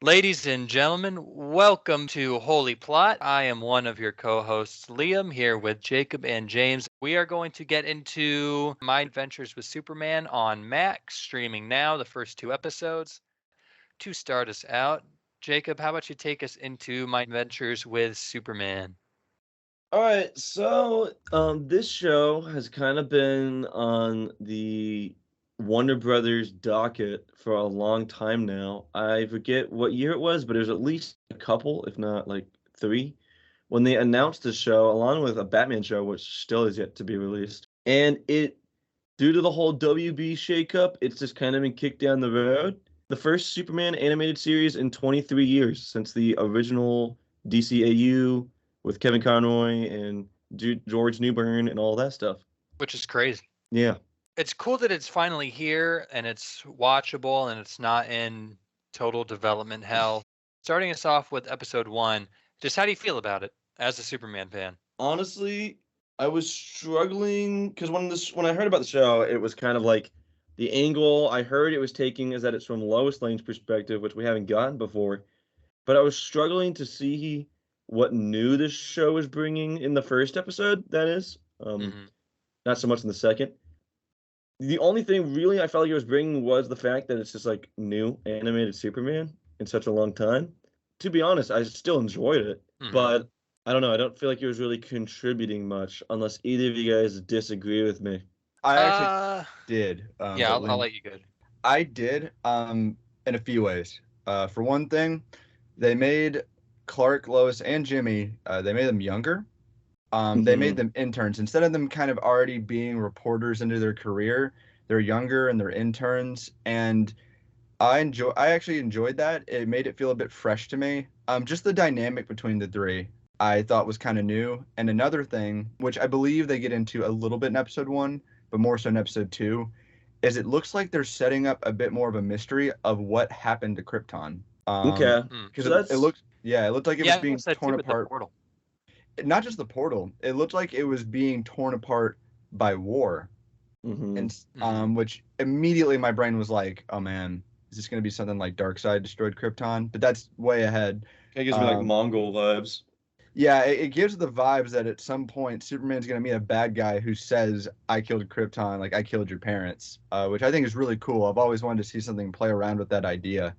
Ladies and gentlemen, welcome to Holy Plot. I am one of your co-hosts, Liam, here with Jacob and James. We are going to get into My Adventures with Superman on Max, streaming now, the first two episodes. To start us out, Jacob, how about you take us into My Adventures with Superman? All right, this show has kind of been on the Warner Brothers docket for a long time now. I forget what year it was, but it was at least a couple, if not like three, when they announced the show along with a Batman show, which still is yet to be released. And due to the whole WB shakeup, it's just kind of been kicked down the road. The first Superman animated series in 23 years since the original DCAU with Kevin Conroy and George Newbern and all that stuff. Which is crazy. Yeah. It's cool that it's finally here and it's watchable and it's not in total development hell. Starting us off with episode 1, just how do you feel about it as a Superman fan? Honestly, I was struggling because when I heard about the show, it was kind of like the angle I heard it was taking is that it's from Lois Lane's perspective, which we haven't gotten before. But I was struggling to see what new this show was bringing in the first episode. That is, not so much in the second. The only thing really I felt like it was bringing was the fact that it's just like new animated Superman in such a long time. To be honest, I still enjoyed it, but I don't know. I don't feel like it was really contributing much, unless either of you guys disagree with me. I actually did. Yeah, I'll let you go. I did in a few ways. For one thing, they made Clark, Lois, and Jimmy, they made them younger. They made them interns. Instead of them kind of already being reporters into their career, they're younger and they're interns. And I actually enjoyed that. It made it feel a bit fresh to me. Just the dynamic between the three I thought was kind of new. And another thing, which I believe they get into a little bit in episode 1, but more so in episode 2, is it looks like they're setting up a bit more of a mystery of what happened to Krypton. Okay. Because it looked like it was being torn apart. Not just the portal. It looked like it was being torn apart by war. And which immediately my brain was like, oh man, is this going to be something like Darkseid destroyed Krypton? But that's way ahead. It gives me like Mongol vibes. Yeah, it gives the vibes that at some point Superman's going to meet a bad guy who says, I killed Krypton, like I killed your parents, which I think is really cool. I've always wanted to see something play around with that idea.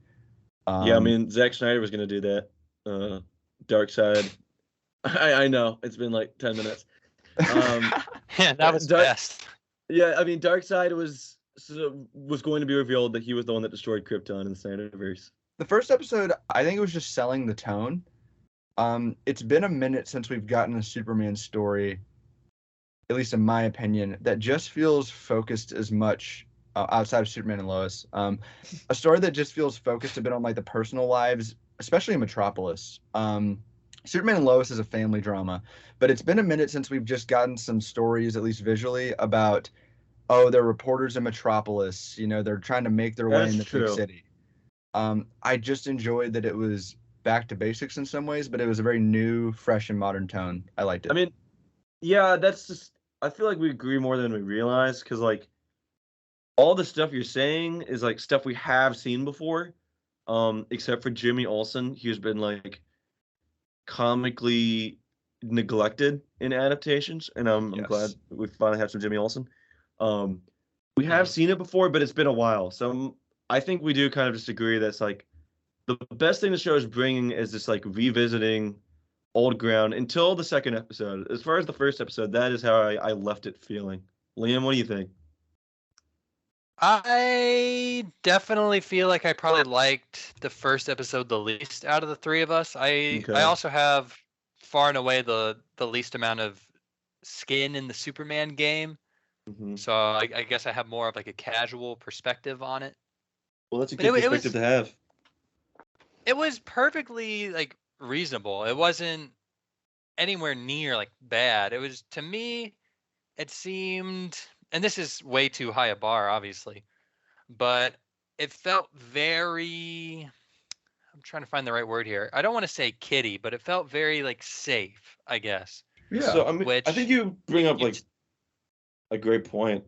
Yeah, I mean, Zack Snyder was going to do that. Darkseid. I know. It's been like 10 minutes. Yeah, that was best. Yeah, I mean, Darkseid was going to be revealed that he was the one that destroyed Krypton in the Snyderverse. The first episode, I think it was just selling the tone. It's been a minute since we've gotten a Superman story, at least in my opinion, that just feels focused as much outside of Superman and Lois. A story that just feels focused a bit on like the personal lives, especially in Metropolis. Superman and Lois is a family drama, but it's been a minute since we've just gotten some stories, at least visually, about, oh, they're reporters in Metropolis. You know, they're trying to make their way in the big city. I just enjoyed that it was back to basics in some ways, but it was a very new, fresh, and modern tone. I liked it. I mean, yeah, that's just, I feel like we agree more than we realize, because like all the stuff you're saying is like stuff we have seen before, except for Jimmy Olsen, who's been like comically neglected in adaptations, and I'm glad we finally have some Jimmy Olsen. We have seen it before, but it's been a while, so I think we do kind of just agree that's like the best thing the show is bringing is just like revisiting old ground until the second episode. As far as the first episode, that is how I left it feeling. Liam, what do you think? I definitely feel like I probably liked the first episode the least out of the three of us. I also have far and away the least amount of skin in the Superman game. So I guess I have more of like a casual perspective on it. Well, that's a good perspective to have. It was perfectly like reasonable. It wasn't anywhere near like bad. It was, to me, it seemed, and this is way too high a bar, obviously, but it felt very, I'm trying to find the right word here. I don't want to say kiddie, but it felt very like safe, I guess. Yeah. So I mean, I think you bring up like a great point.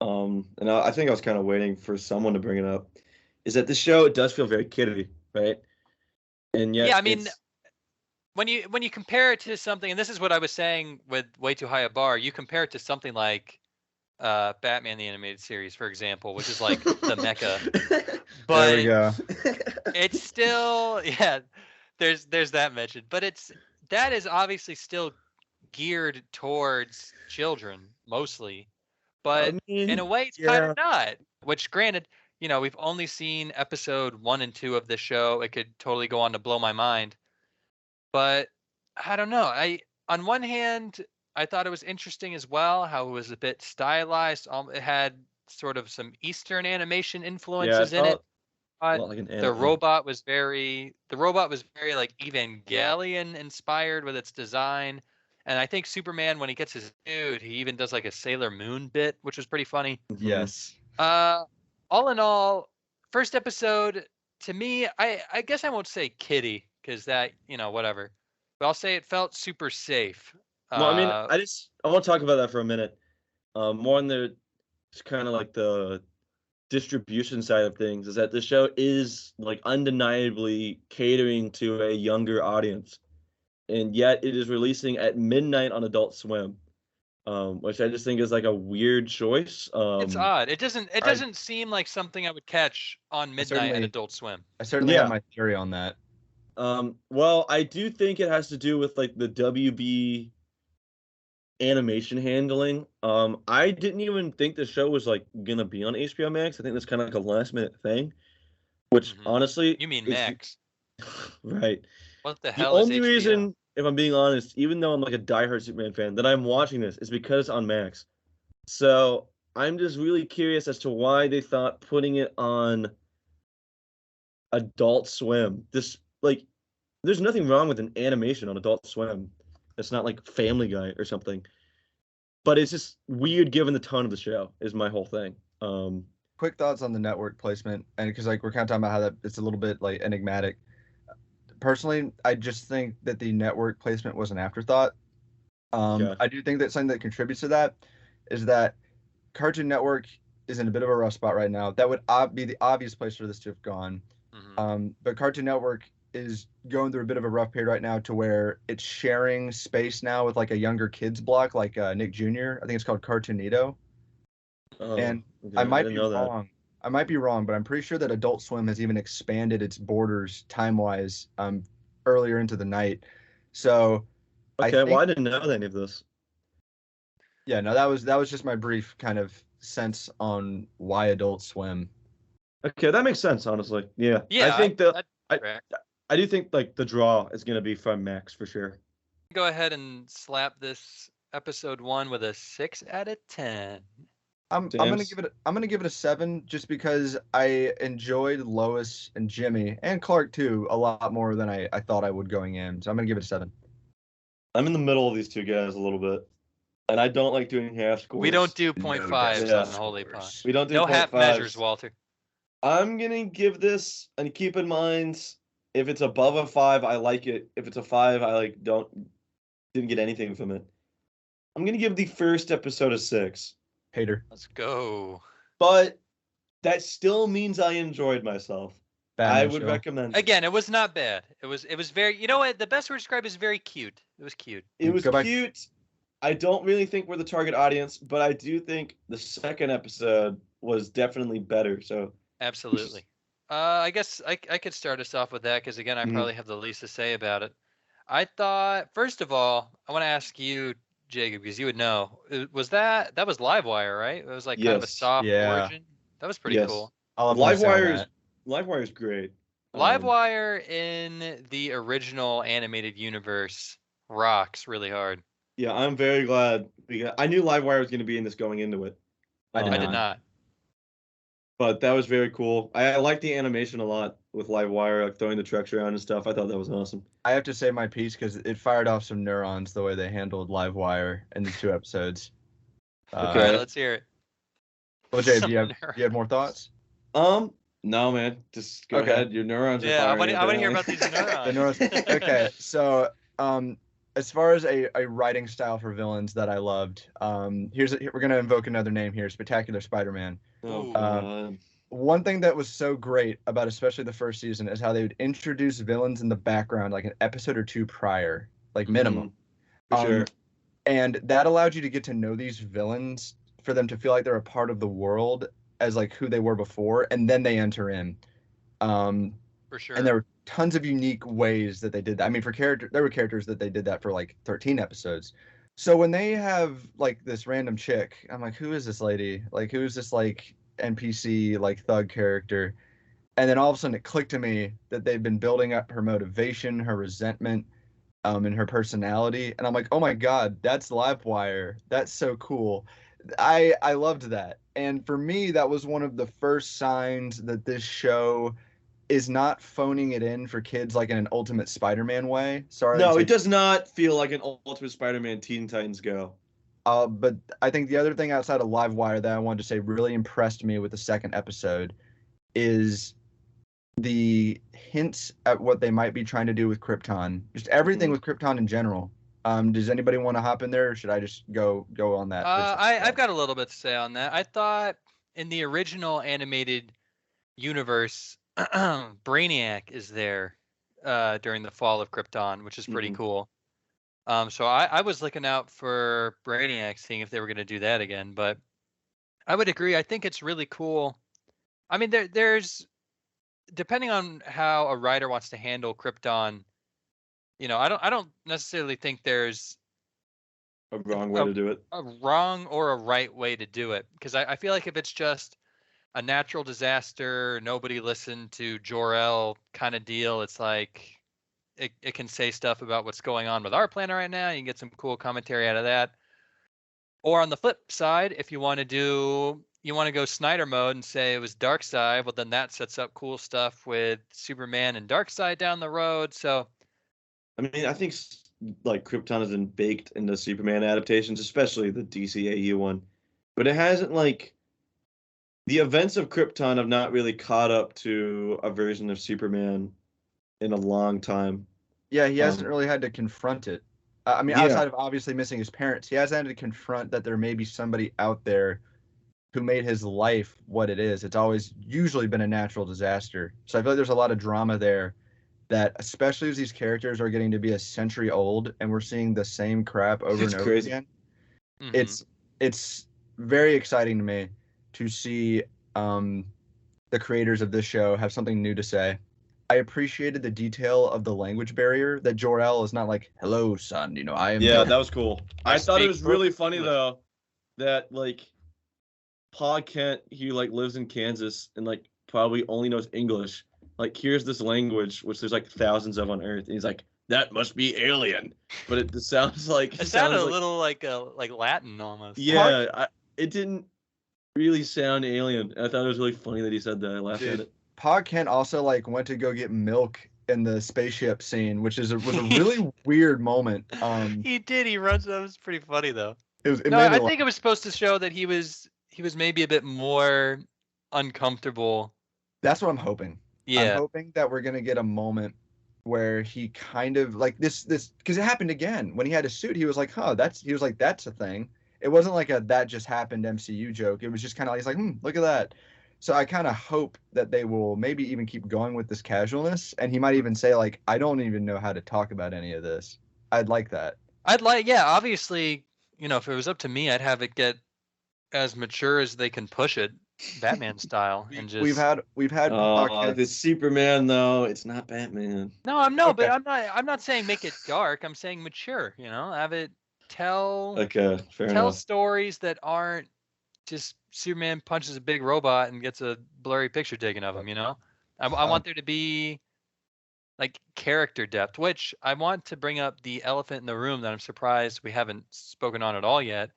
And I think I was kind of waiting for someone to bring it up. Is that this show, it does feel very kiddie. right? And yet, Yeah, I mean, it's- when you compare it to something, and this is what I was saying with Way Too High a Bar, you compare it to something like Batman the Animated Series, for example, which is like the mecca. There we But go. it's still yeah, there's that mentioned. But that is obviously still geared towards children mostly. I But in mean, a way it's kind yeah, of not. Which granted, we've only seen episode 1 and 2 of the show. It could totally go on to blow my mind. But I don't know. On one hand, I thought it was interesting as well how it was a bit stylized. It had sort of some Eastern animation yeah, it influences in it. felt a But lot like an the anime. robot was very like Evangelion inspired with its design. And I think Superman, when he gets his dude, he even does like a Sailor Moon bit, which was pretty funny. Mhm. Yes. All in all, first episode to me, I guess I won't say kiddie because that whatever, but I'll say it felt super safe. Well, I mean, I want to talk about that for a minute. More on the kind of like the distribution side of things is that the show is like undeniably catering to a younger audience, and yet it is releasing at midnight on Adult Swim, which I just think is like a weird choice. It's odd. It doesn't I- doesn't seem like something I would catch on midnight at certainly- Adult Swim. I certainly Yeah. have my theory on that. Well, I do think it has to do with like the WB animation handling. I didn't even think the show was like gonna be on HBO Max. I think that's kind of like a last minute thing, which Mhm. honestly, You mean is Max? right. What the The hell is only HBO? reason, if I'm being honest, even though I'm like a diehard Superman fan, that I'm watching this is because it's on Max. So I'm just really curious as to why they thought putting it on Adult Swim. This like, there's nothing wrong with an animation on Adult Swim. It's not like Family Guy or something. But it's just weird given the tone of the show. Is my whole thing. Quick thoughts on the network placement, and because like we're kind of talking about how that it's a little bit like enigmatic. Personally, I just think that the network placement was an afterthought. Okay. I do think that something that contributes to that is that Cartoon Network is in a bit of a rough spot right now. That would be the obvious place for this to have gone. Mhm. But Cartoon Network is going through a bit of a rough period right now to where it's sharing space now with like a younger kids block like Nick Jr. I think it's called Cartoonito. Oh, And okay, I might didn't be know that. wrong. I might be wrong, but I'm pretty sure that Adult Swim has even expanded its borders time-wise earlier into the night. So I Okay, well, think I didn't know any of this. yeah, no, that was just my brief kind of sense on why Adult Swim. Okay, that makes sense, honestly. Yeah, Yeah, I think that's I- correct. I do think like the draw is gonna be from Max for sure. Go ahead and slap this episode 1 with a 6 out of 10. I'm gonna James? give it a 7 just because I enjoyed Lois and Jimmy and Clark too a lot more than I thought I would going in. So I'm gonna give it a 7. I'm in the middle of these two guys a little bit, and I don't like doing half scores. We don't do No 0.5s Yeah. on Holy Pot. We don't do No half 0.5s. measures, Walter. I'm gonna give this, and keep in mind, if it's above a 5, I like it. If it's a 5, I like didn't get anything from it. I'm gonna give the first episode a 6, Hater. Let's go. but that still means I enjoyed myself. Bad I no would show. recommend it. Again, it was not bad. It was very. You know what? The best word to describe is very cute. It was cute. It was Go back- cute. I don't really think we're the target audience, but I do think the second episode was definitely better. So Absolutely. I guess I could start us off with that because again, I Mhm. probably have the least to say about it. I thought, first of all, I want to ask you, Jacob, because you would know. Was that was Livewire, right? It was like kind of a Yes. soft Yeah. origin. That was pretty Yes. cool. I'll have to say Livewire is that. Livewire is great. Livewire in the original animated universe rocks really hard. Yeah, I'm very glad because I knew Livewire was going to be in this going into it. I did I did not. But that was very cool. I like the animation a lot with Livewire, like throwing the trucks around and stuff. I thought that was awesome. I have to say my piece because it fired off some neurons the way they handled Livewire in the 2 episodes. All Okay. right, let's hear it. Well, Jay, do Some you have more thoughts? No, man, just go Okay. ahead. Your neurons are Yeah, I firing. want to hear about apparently. these neurons. The neurons. Okay, so as far as a writing style for villains that I loved, we're gonna invoke another name here, Spectacular Spider-Man. Oh, Ooh. God. one thing that was so great about especially the first season is how they would introduce villains in the background like an episode or two prior, like minimum. For sure. And that allowed you to get to know these villains for them to feel like they're a part of the world as like who they were before, and then they enter in. For sure. And there were tons of unique ways that they did that. I mean, there were characters that they did that for like 13 episodes. So when they have like this random chick, I'm like, who is this lady? Like, who is this like NPC like thug character? And then all of a sudden it clicked to me that they've been building up her motivation, her resentment, and her personality. And I'm like, oh my God, that's Livewire. That's so cool. I loved that. And for me, that was one of the first signs that this show is not phoning it in for kids like in an Ultimate Spider-Man way. Sorry. No, it does not feel like an Ultimate Spider-Man Teen Titans Go. But I think the other thing outside of Livewire that I wanted to say really impressed me with the second episode is the hints at what they might be trying to do with Krypton. Just everything with Krypton in general. Does anybody want to hop in there, or should I just go on that? I've got a little bit to say on that. I thought in the original animated universe, Brainiac is there during the fall of Krypton, which is pretty cool. So I was looking out for Brainiac, seeing if they were going to do that again. But I would agree. I think it's really cool. I mean, there's depending on how a writer wants to handle Krypton. You know, I don't necessarily think there's a wrong way to do it. A wrong or a right way to do it, because I feel like if it's just a natural disaster, nobody listened to Jor-El kind of deal, it's like it can say stuff about what's going on with our planet right now. You can get some cool commentary out of that. Or on the flip side, if you want to go Snyder mode and say it was Darkseid, well then that sets up cool stuff with Superman and Darkseid down the road. So I mean, I think like Krypton has been baked into Superman adaptations, especially the DCAU one, but it hasn't like the events of Krypton have not really caught up to a version of Superman in a long time. Yeah, he hasn't really had to confront it. I mean, outside of obviously missing his parents, he hasn't had to confront that there may be somebody out there who made his life what it is. It's always usually been a natural disaster. So I feel like there's a lot of drama there that, especially as these characters are getting to be a century old and we're seeing the same crap over and over again. It's very exciting to me to see the creators of this show have something new to say. I appreciated the detail of the language barrier, that Jor-El is not like, hello, son, you know, I am. Yeah, that was cool. I thought it was really funny, though, that, like, Pa Kent, he, like, lives in Kansas and, like, probably only knows English. Like, here's this language, which there's, like, thousands of on Earth. And he's like, that must be alien. But it sounds like... It sounded a little like Latin, almost. Yeah, it didn't really sound alien. I thought it was really funny that he said that. I laughed at it. Pa Kent also like went to go get milk in the spaceship scene, which was a really weird moment. He did. He runs. That was pretty funny though. I think it was supposed to show that he was maybe a bit more uncomfortable. That's what I'm hoping. Yeah, I'm hoping that we're gonna get a moment where he kind of like this because it happened again when he had a suit. He was like, that's a thing. It wasn't like a that just happened MCU joke. It was just kind of he's like, look at that. So I kind of hope that they will maybe even keep going with this casualness, and he might even say like, I don't even know how to talk about any of this. I'd like that. Obviously, you know, if it was up to me, I'd have it get as mature as they can push it, Batman style, and just we've had the Superman though. It's not Batman. No, but I'm not saying make it dark. I'm saying mature. You know, have it tell stories that aren't just Superman punches a big robot and gets a blurry picture taken of him, you know? I want there to be like character depth, which I want to bring up the elephant in the room that I'm surprised we haven't spoken on at all yet.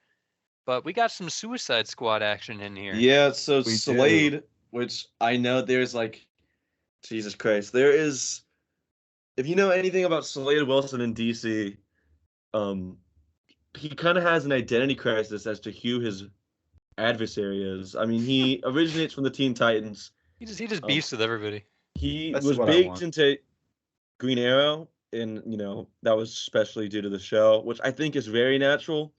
But we got some Suicide Squad action in here. Yeah, so Slade, which I know there's like, Jesus Christ, there is, if you know anything about Slade Wilson in DC, he kind of has an identity crisis as to who his adversary is. I mean, he originates from the Teen Titans. He just beefs with everybody. He was baked into Green Arrow, and you know that was especially due to the show, which I think is very natural.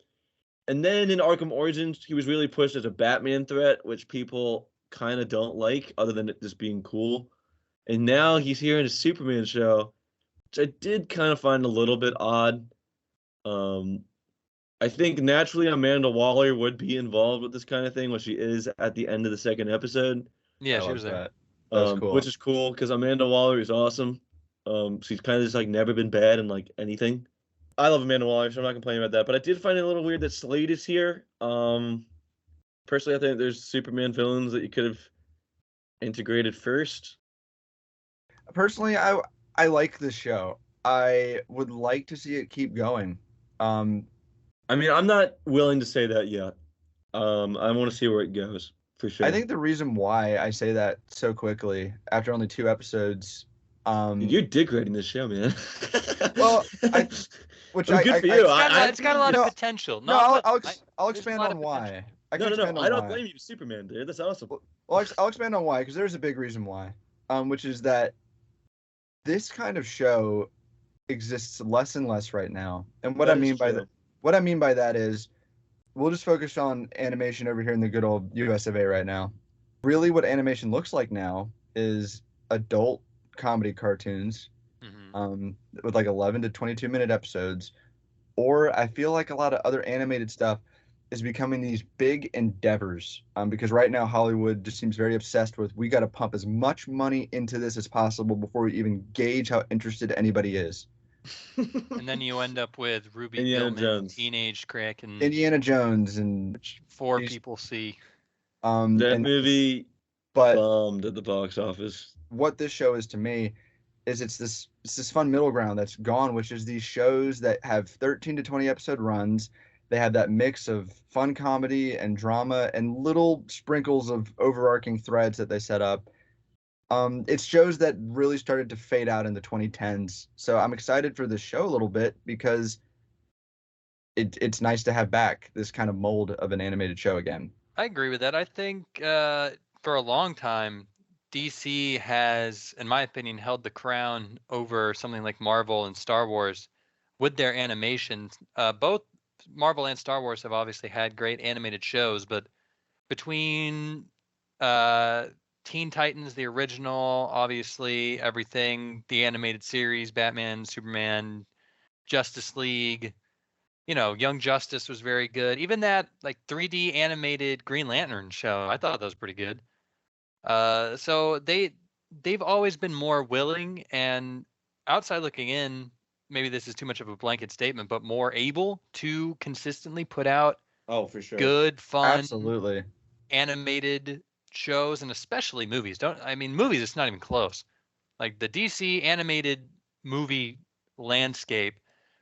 And then in Arkham Origins, he was really pushed as a Batman threat, which people kind of don't like, other than it just being cool. And now he's here in a Superman show, which I did kind of find a little bit odd. Um, I think naturally Amanda Waller would be involved with this kind of thing, which she is at the end of the second episode, Yeah, I she love was there. that. That was cool. which is cool because Amanda Waller is awesome. She's kind of just like never been bad in like anything. I love Amanda Waller, so I'm not complaining about that. But I did find it a little weird that Slade is here. Personally, I think there's Superman villains that you could have integrated first. Personally, I like this show. I would like to see it keep going. Um, I mean, I'm not willing to say that yet. I want to see where it goes for sure. I think the reason why I say that so quickly after only 2 episodes, you're degrading this show, man. Well, which Well, good I- for I- you. It's got a lot no, of potential. no, Not, I'll but I'll there's a expand lot on of potential. why. I no, can no, no. expand on I don't why. blame you, Superman, dude. That's awesome. Well, I'll expand on why because there's a big reason why, which is that this kind of show exists less and less right now. And what That I is mean by true. what I mean by that is we'll just focus on animation over here in the good old US of A right now. Really, what animation looks like now is adult comedy cartoons, Mhm. with like 11 to 22-minute episodes, or I feel like a lot of other animated stuff is becoming these big endeavors. Because right now Hollywood just seems very obsessed with we got to pump as much money into this as possible before we even gauge how interested anybody is. And then you end up with Ruby Indiana Gilman, Jones. Teenage Crick, and Indiana Jones and which 4 these- people see. That and movie but bombed at the box office. what this show is to me is it's this fun middle ground that's gone, which is these shows that have 13 to 20 episode runs. They have that mix of fun comedy and drama and little sprinkles of overarching threads that they set up. It's shows that really started to fade out in the 2010s. So I'm excited for this show a little bit because it's nice to have back this kind of mold of an animated show again. I agree with that. I think for a long time, DC has, in my opinion, held the crown over something like Marvel and Star Wars with their animations. Both Marvel and Star Wars have obviously had great animated shows, but between Teen Titans, the original, obviously everything, the animated series, Batman, Superman, Justice League, Young Justice was very good. Even that like 3D animated Green Lantern show, I thought that was pretty good. So they've always been more willing and outside looking in, maybe this is too much of a blanket statement, but more able to consistently put out Oh, for sure. good, fun, Absolutely. animated shows and especially movies. Movies, it's not even close. Like the DC animated movie landscape,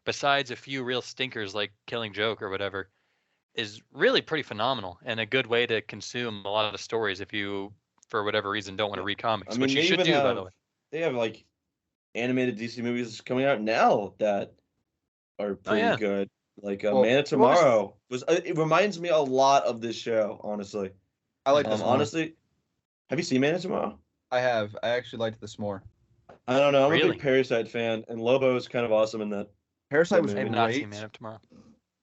besides a few real stinkers like Killing Joke or whatever, is really pretty phenomenal and a good way to consume a lot of the stories if you, for whatever reason, don't want to read comics, which you should do, by the way. They have like animated DC movies coming out now that are pretty yeah. good. Like Well, Man of what was- Tomorrow was. It reminds me a lot of this show, honestly. I like this more. Honestly, have you seen Man of Tomorrow? I have. I actually liked this more. I don't know. I'm a Really? big Parasite fan, and Lobo is kind of awesome in that. Parasite was I have movie. not great. seen Man of Tomorrow.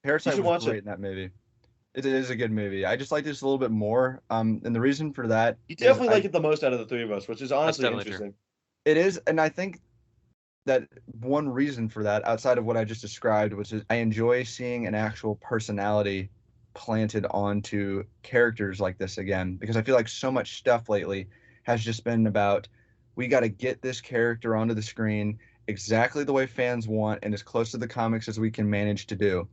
Parasite You should was watch great it. in that movie. It is a good movie. I just like this a little bit more. And the reason for that You is definitely I- like it the most out of the three of us, which is honestly definitely true. interesting. It is, and I think that one reason for that, outside of what I just described, which is I enjoy seeing an actual personality planted onto characters like this again, because I feel like so much stuff lately has just been about we got to get this character onto the screen exactly the way fans want and as close to the comics as we can manage to do.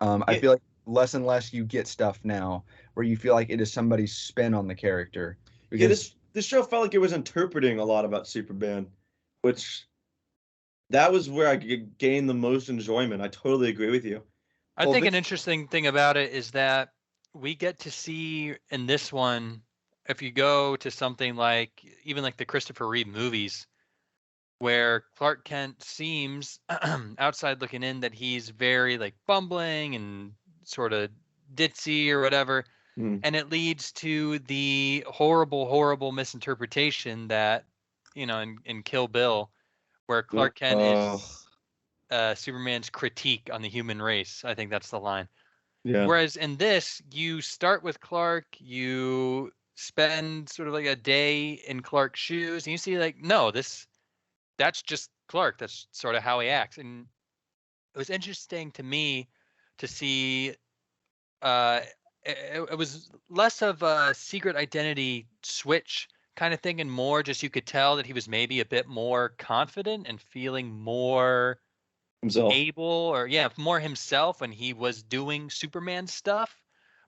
I Yeah. feel like less and less you get stuff now where you feel like it is somebody's spin on the character. Yeah, this show felt like it was interpreting a lot about Superman, which that was where I could gain the most enjoyment. I totally agree with you. I Well, think an this- interesting thing about it is that we get to see in this one, if you go to something like even like the Christopher Reeve movies, where Clark Kent seems outside looking in that he's very like bumbling and sort of ditzy or whatever. Hmm. And it leads to the horrible, horrible misinterpretation that, in Kill Bill, where Clark Kent is Superman's critique on the human race. I think that's the line. Yeah. Whereas in this, you start with Clark, you spend sort of like a day in Clark's shoes, and you see like, no, that's just Clark. That's sort of how he acts. And it was interesting to me to see it was less of a secret identity switch kind of thing and more just you could tell that he was maybe a bit more confident and feeling more Himself. able or more himself when he was doing Superman stuff,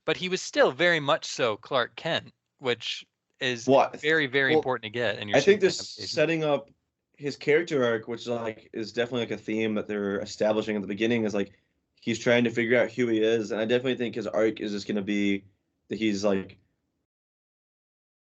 but he was still very much so Clark Kent, which is What? very, very Well, important to get in your I think Superman this adaptation. setting up his character arc, which is definitely like a theme that they're establishing at the beginning, is like he's trying to figure out who he is, and I definitely think his arc is just going to be that he's like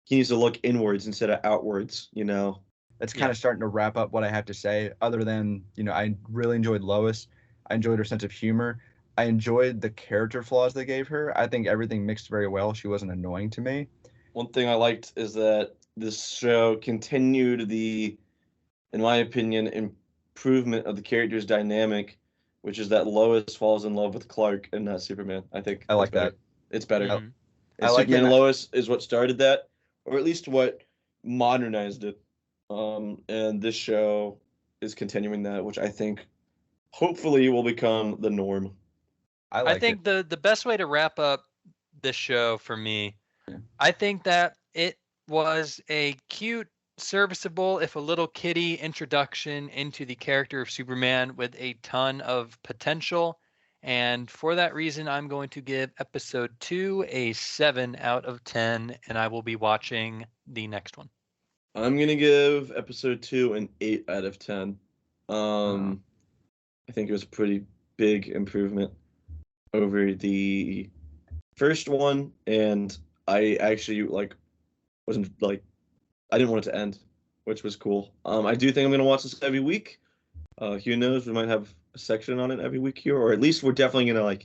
he needs to look inwards instead of outwards, you know. That's kind of starting to wrap up what I have to say. Other than, I really enjoyed Lois. I enjoyed her sense of humor. I enjoyed the character flaws they gave her. I think everything mixed very well. She wasn't annoying to me. One thing I liked is that this show continued the, in my opinion, improvement of the character's dynamic, which is that Lois falls in love with Clark and not Superman. I think I like that. It's better. Mhm. And I like Superman it. and Lois is what started that, or at least what modernized it. And this show is continuing that, which I think hopefully will become the norm. I think the best way to wrap up this show for me, Yeah. I think that it was a cute, serviceable, if a little kiddie introduction into the character of Superman with a ton of potential. And for that reason, I'm going to give episode 2 a 7 out of 10, and I will be watching the next one. I'm gonna give episode 2 an 8 out of 10. I think it was a pretty big improvement over the first one, and I actually wasn't I didn't want it to end, which was cool. I do think I'm gonna watch this every week. Who knows? We might have a section on it every week here, or at least we're definitely gonna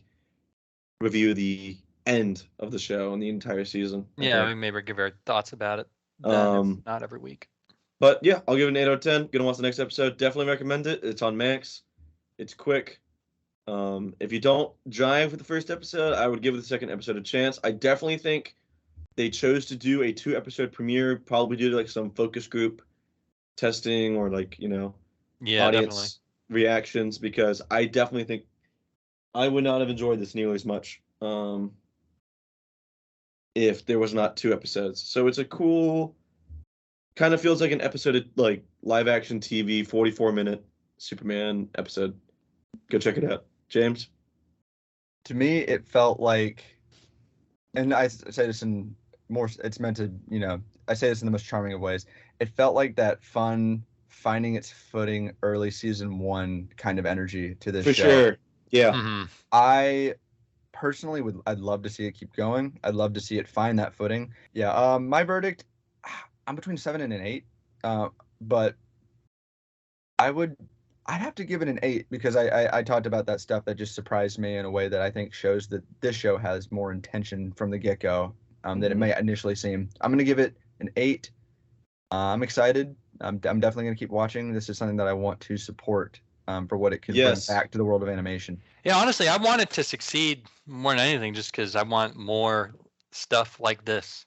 review the end of the show and the entire season. Yeah, we maybe give our thoughts about it. Then, not every week. But yeah, I'll give it an 8 out of 10. Gonna watch the next episode. Definitely recommend it. It's on Max. It's quick. If you don't jive with the first episode, I would give the second episode a chance. I definitely think they chose to do a 2-episode premiere, probably due to some focus group testing or audience reactions, because I definitely think I would not have enjoyed this nearly as much if there was not 2 episodes. So it's a cool, kind of feels like an episode of live action TV, 44-minute Superman episode. Go check it out. James? To me, it felt like, and I say this in more, it's meant to, I say this in the most charming of ways. It felt like that fun, finding its footing early season 1 kind of energy to this show. For sure. Yeah. Mm-hmm. I personally I'd love to see it keep going. I'd love to see it find that footing. Yeah. My verdict, I'm between 7 and an 8. But I'd have to give it an 8 because I talked about that stuff that just surprised me in a way that I think shows that this show has more intention from the get-go than it may initially seem. I'm going to give it an 8. I'm excited. I'm definitely going to keep watching. This is something that I want to support for what it can bring back to the world of animation. Yeah, honestly, I want it to succeed more than anything just because I want more stuff like this.